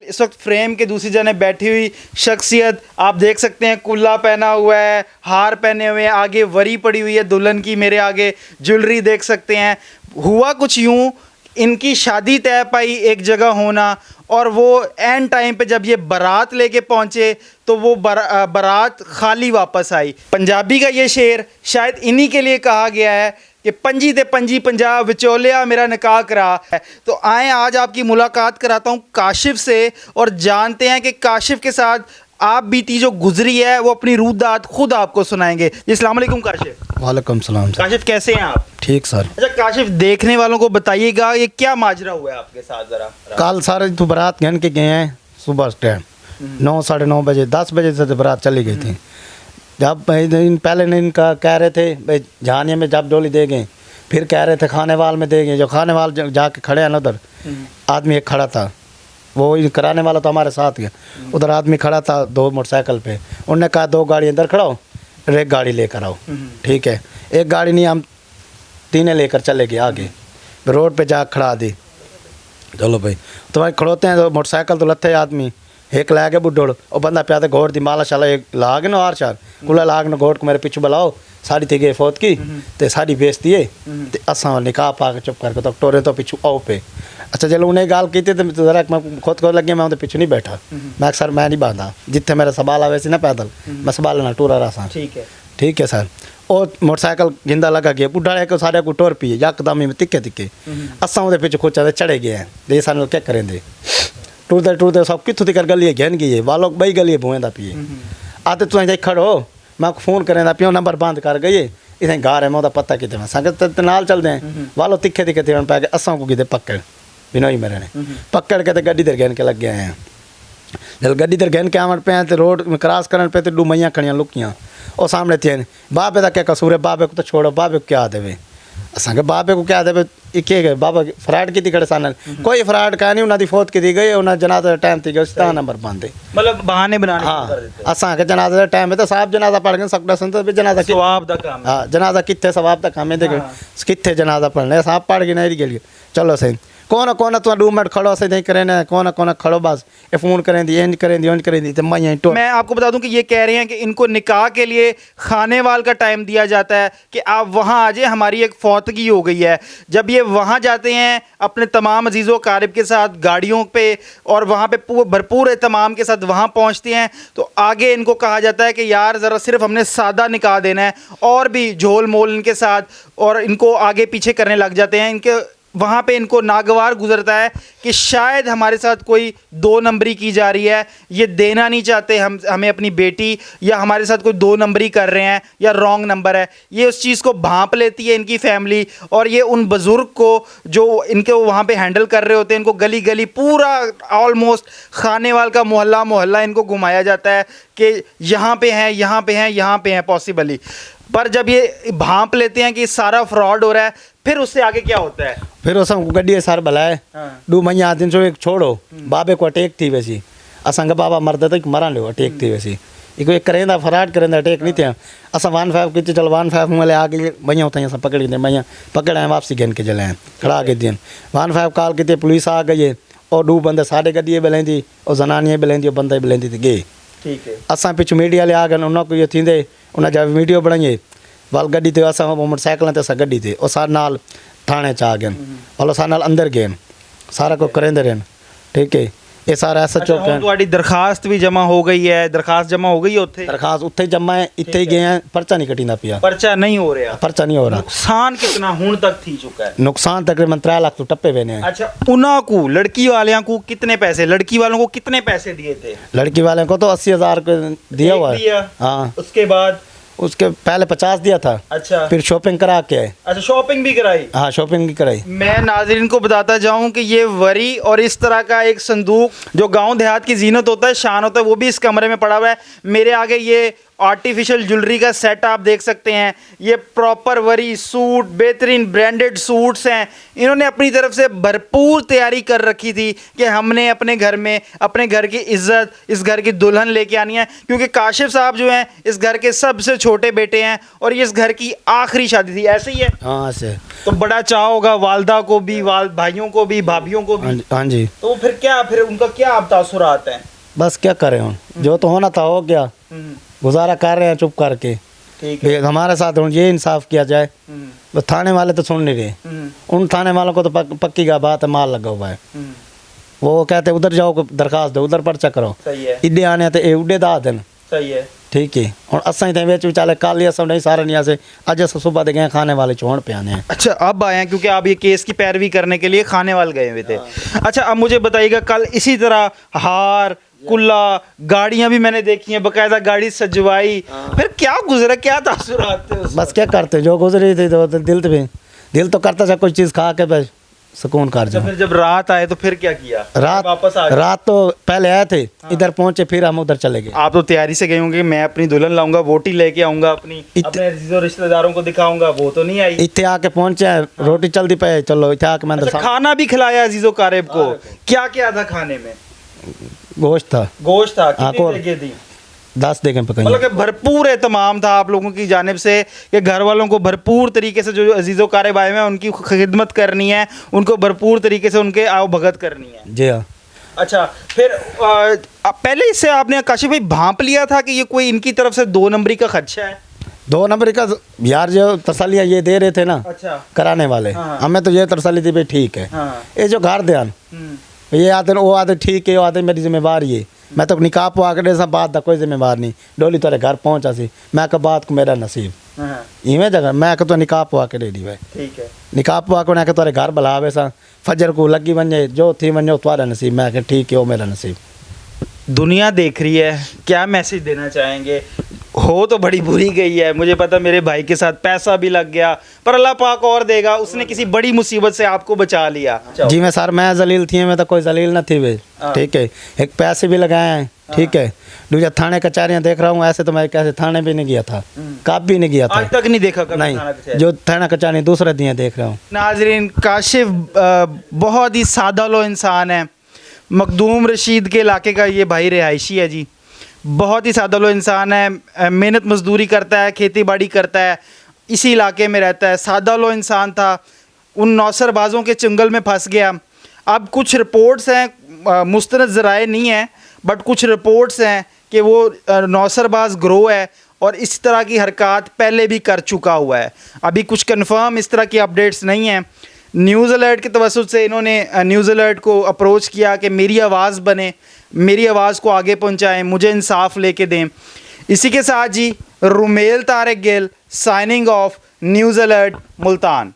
इस वक्त फ्रेम के दूसरी जने बैठी हुई शख्सियत आप देख सकते हैं, कुल्ला पहना हुआ है, हार पहने हुए हैं, आगे वरी पड़ी हुई है दुल्हन की, मेरे आगे ज्वेलरी देख सकते हैं। हुआ कुछ यूं, इनकी शादी तय पाई एक जगह होना, और वो एंड टाइम पे जब ये बारात लेके पहुंचे तो वो बारात खाली वापस आई। पंजाबी का ये शेर शायद इन्हीं के लिए कहा गया है कि पंजी ते पंजी पंजाब विचोलिया मेरा निकाह करा है। तो आए आज आपकी मुलाकात कराता हूँ काशिफ से और जानते हैं कि काशिफ के साथ आप बीती जो गुजरी है वो अपनी रूदात खुद आपको सुनाएंगे। जी अस्सलाम वालेकुम काशिफ। वालेकुम सलाम सर। काशिफ कैसे हैं आप? ठीक सर। अच्छा काशिफ, देखने वालों को बताइएगा ये क्या माजरा हुआ है आपके साथ जरा। कल सारे तो बारात घन के गए हैं सुबह टाइम 9 साढ़े 9 बजे 10 बजे से बारात चली गई थी। जब पहले ने इनका कह रहे थे भाई झानिया में जब डोली दे गए, फिर कह रहे थे खाने वाल में दे गए। जो खाने वाल जाके खड़े हैं ना, उधर आदमी एक खड़ा था, वो कराने वाला तो हमारे साथ गया। उधर आदमी खड़ा था 2 मोटरसाइकिल पे, उनने कहा 2 गाड़ी अंदर खड़ाओ और 1 गाड़ी लेकर आओ। ठीक है, 1 गाड़ी नहीं, हम 3 लेकर चले गए आगे, रोड पे जा खड़ा दी। चलो भाई तुम्हारे खड़ोते हैं तो मोटरसाइकिल तो लत्थे आदमी एक लै के बुढ़ोड़ और बंदा प्या घोड़ दी माला शाला एक लाग न आर चार कुला लाग न घोड़ को मेरे पिछू बुलाओ साड़ी थी गए फौत की ते साड़ी बेचती है ते असा निकाह पा के चुप करके तो टोरे तो पिछू आओ पे। अच्छा चलो उन्हें गाल की तो जरा मैं खुद को लगे मैं उनके पिछू नहीं बैठा, मैं सर मैं नहीं बांधा जितने मेरा सवाल आवे सी ना पैदल मैं सवाल ना टूरा रहा। ठीक है सर। और मोटरसाइकिल जिंदा लगा गया बुढ़ा को सारे को टोर पिए यकदम ही तिक्के तिक्के असा उनके पिछू खोचा चढ़े गए हैं। ये सारे क्या करेंगे टूरते टूरते सब कितों तक गलिए घेन गई वालों बई गलिए भूएंदा पिए आते तुम खड़ो मैं फोन करें पियो नंबर बंद कर गई इतने गार है मैं पता कितने संगत नाल चलते हैं वालों तिखे तिखे थे पै गए असा को कितने पकड़ बिना ही मेरे ने पकड़ के गड्डी दर घेन के लग गए हैं। जब गड्डी दर घेन के आवन पे तो रोड में क्रॉस करने पे तो 2 मैयाँ खड़ियाँ लुकियाँ और सामने थे बाबे का क्या कसूर है, बाबे को तो छोड़ो, बाबे को क्या देवे असा बाबे को क्या देवे के गए बाबा फ्राड की खड़े सान कोई फ्राड का नहीं उन्होंने फौत की गई उन्हें जनाजा टाइम थी गए नंबर बंदे मतलब बहाने बनाने। हाँ असा के जनाजा टाइम है तो साहब जनाजा पढ़ गए सकता सन तो जनाजा सवाब दा काम। हाँ जनाजा कितने सवाब दा काम है देख कितने जनाजा पढ़ने साहब पढ़ गए नहीं गए। चलो सही कौन कौन तू 2 मिनट खड़ो से नहीं करें कौन कौन खड़ो बस ये फोन करें दी इंज करें दी तो मैं आपको बता दूं कि ये कह रहे हैं कि इनको निकाह के लिए खाने वाल का टाइम दिया जाता है कि आप वहाँ आ जाए, हमारी एक फौतगी हो गई है। जब ये वहाँ जाते हैं अपने तमाम अजीज़ो क़ारिब के साथ गाड़ियों पे और वहाँ पे भरपूर एहतमाम के साथ वहाँ पहुँचते हैं तो आगे इनको कहा जाता है कि यार ज़रा सिर्फ हमने सादा निकाह देना है और भी झोल मोल इनके साथ, और इनको आगे पीछे करने लग जाते हैं। इनके वहाँ पे इनको नागवार गुजरता है कि शायद हमारे साथ कोई 2 नंबरी की जा रही है, ये देना नहीं चाहते हमें अपनी बेटी, या हमारे साथ कोई 2 नंबरी कर रहे हैं या रॉन्ग नंबर है। ये उस चीज़ को भांप लेती है इनकी फैमिली, और ये उन बुज़ुर्ग को जो इनके वहाँ पे हैंडल कर रहे होते हैं इनको गली गली पूरा ऑलमोस्ट खानेवाल का मोहल्ला मोहल्ला इनको घुमाया जाता है कि यहाँ पे हैं यहाँ पे हैं यहाँ पे हैं पॉसिबली। पर जब ये भांप लेते हैं कि सारा फ्रॉड हो रहा है फिर उससे आगे क्या होता है? फिर उस गड्डी सार भलाए 2 महीना दिन जो एक छोड़ो बाबे को अटैक थी वैसी असंग बाबा मरदा तो मरा लो अटैक थी वैसी एक करेंदा फराड करेंदा अटैक नहीं थे असा 15 की चल 15 में आगे भैया होता है पकड़ के भैया पकड़ आए वापसी घेन के चले खड़ा के दिन 15 कॉल की पुलिस आ गई और 2 बंदे साढ़े गड्डी बिलेंदी और जनानियाँ बिलेंदी और बंदे बिलेंदी थी गए। ठीक है असा पिछू मीडिया ले आ गए उन्होंने को थींदे उन्हें जब वीडियो बनाइए वाल गड्डी थे असा मोटरसाइकिल ते असा गड्डी थे और सारे नाल थाने च आ गए वालों सारे नाल अंदर गए सारा कुछ करेंदे रहन। ठीक है ये सारा ऐसा चौक है। तुम्हारी दरखास्त भी जमा हो गई है? दरखास्त जमा हो गई है उत्थे? दरखास्त उत्थे जमा है इत्थे ही गए हैं पर्चा नहीं कटींदा पिया पर्चा नहीं हो रहा पर्चा नहीं हो रहा। नुकसान कितना हुण तक थी चुका है? नुकसान तकरीबन 3 लाख तो टप्पे बने हैं। अच्छा उन्हों को लड़की वाले को कितने पैसे, लड़की वालों को कितने पैसे दिए थे? लड़की वाले को तो 80,000 दिया हुआ है। हाँ उसके बाद उसके पहले 50 दिया था। अच्छा फिर शॉपिंग करा के आए। अच्छा शॉपिंग भी कराई? हाँ शॉपिंग भी कराई। मैं नाज़रीन को बताता जाऊं कि ये वरी और इस तरह का एक संदूक जो गांव देहात की जीनत होता है शान होता है वो भी इस कमरे में पड़ा हुआ है। मेरे आगे ये आर्टिफिशियल ज्वेलरी का सेट आप देख सकते हैं। ये प्रॉपर वरी सूट, बेहतरीन ब्रांडेड सूट्स हैं। इन्होंने अपनी तरफ से भरपूर तैयारी कर रखी थी कि हमने अपने घर में अपने घर की इज्जत, इस घर की दुल्हन लेके आनी है, क्योंकि काशिफ साहब जो हैं इस घर के सबसे छोटे बेटे हैं और ये इस घर की आखिरी शादी थी। ऐसे ही है? हाँ से। तो बड़ा चाह होगा वालदा को भी, भाइयों को भी, भाभीियों को भी। हाँ जी। तो फिर उनका क्या अब तासुरात हैं? बस क्या करें हम, जो तो होना था हो गया, गुजारा कर रहे हैं चुप करके। ठीक है। हमारे साथ ये इंसाफ किया जाए। तो थाने वाले तो सुन नहीं रहे। उन थाने वालों को तो पक्की का बात है, माल लगा हुआ है। वो कहते उधर जाओ, दरखास्त दो, उधर पर्चा करो। सही है। इड्डे आने तो उड्डे दा देन। सही है। ठीक है। और असा थे बेच विचाले कल अस नहीं सारे नहीं से अज अस सुबह दे गए खाने वाले चौड़ पे आने हैं। अच्छा, अब आए हैं क्योंकि आप ये केस की पैरवी करने के लिए खाने वाले गए हुए थे। अच्छा, अब मुझे बताइएगा, कल इसी तरह हार, कुल्ला, गाड़ियां भी मैंने देखी हैं, बकायदा गाड़ी सजवाई, फिर क्या गुजरा, क्या तासुरात थे? बस क्या करते, जो गुजरी थी तो दिल तो करता था कोई चीज़ खा के बस सुकून कर जाओ। फिर जब रात आए तो फिर क्या किया? वापस आ गए? रात तो पहले आए थे। इधर पहुंचे, फिर हम उधर चले गए। आप तो तैयारी से गए होंगे, मैं अपनी दुल्हन लाऊंगा, वोटी लेके आऊंगा, अपने रिश्तेदारों को दिखाऊंगा, वो तो नहीं आई। इतने आके पहुंचे, रोटी चलती पे, चलो इतने आके मैं अच्छा, खाना भी खिलाया अजीजो कारेब को? क्या क्या था खाने में? गोश्त था। गोश्त था। कितनी देगे थी? 10 देखें पकाई। मतलब कि भरपूर एहतमाम था आप लोगों की जानिब से कि घर वालों को भरपूर तरीके से जो अजीज़ो कारेब आए हैं उनकी खिदमत करनी है, उनको भरपूर तरीके से उनके आओ भगत करनी है। जी हाँ। अच्छा, फिर पहले इससे आपने काशिफ भाई भांप लिया था कि ये कोई इनकी तरफ से 2 नंबरी का खदशा है? 2 नंबर का यार, जो तसलियाँ ये दे रहे थे ना। अच्छा। कराने वाले। हाँ। हमें तो ये तसली थी भाई ठीक है। हाँ। ये जो घर ध्यान, ये आते वो आते ठीक है, वो आते मेरी जिम्मेवारी है। मैं तो निकाह पवा के सब बात था, कोई जिम्मेवार नहीं। डोली तेरे घर पहुंचा सी, मैं कहा बात को मेरा नसीब इवें जगह, मैं तो निकाह पवा के दे दी भाई। ठीक है। निकाह पवा के उन्हें तेरे घर बुलावे सा, फजर को लगी वने, जो थी वने तुम्हारा नसीब। मैं कहा ठीक है, वो मेरा नसीब। दुनिया देख रही है, क्या मैसेज देना चाहेंगे? हो तो बड़ी बुरी गई है, मुझे पता मेरे भाई के साथ पैसा भी लग गया, पर अल्लाह पाक और देगा, उसने किसी बड़ी मुसीबत से आपको बचा लिया। जी मैं सर, मैं जलील थी, मैं तो कोई जलील न थी भाई। ठीक है। एक पैसे भी लगाए हैं। ठीक है। दूसरा थाने कचहरियाँ देख रहा हूँ, ऐसे तो मैं कैसे थाने भी नहीं गया था, कब भी नहीं गया था, आज तक नहीं देखा कभी नहीं। जो थाना कचहरी दूसरे दिए देख रहा हूँ। नाजरीन, काशिफ बहुत ही सादा लो इंसान है। मखदूम रशीद के इलाके का ये भाई रिहायशी है जी। बहुत ही सादा लो इंसान है, मेहनत मजदूरी करता है, खेती बाड़ी करता है, इसी इलाके में रहता है। सादा लो इंसान था, उन नौसरबाज़ों के चंगल में फंस गया। अब कुछ रिपोर्ट्स हैं, मुस्तनद ज़राए नहीं हैं, बट कुछ रिपोर्ट्स हैं कि वो नौसरबाज ग्रोह है और इस तरह की हरकत पहले भी कर चुका हुआ है। अभी कुछ कंफर्म इस तरह की अपडेट्स नहीं हैं। न्यूज़ अलर्ट के तवस्सुत से इन्होंने न्यूज़ अलर्ट को अप्रोच किया कि मेरी आवाज़ बने, मेरी आवाज़ को आगे पहुंचाएं, मुझे इंसाफ लेके दें। इसी के साथ जी, Rumel Tariq Gill signing off, news alert Multan.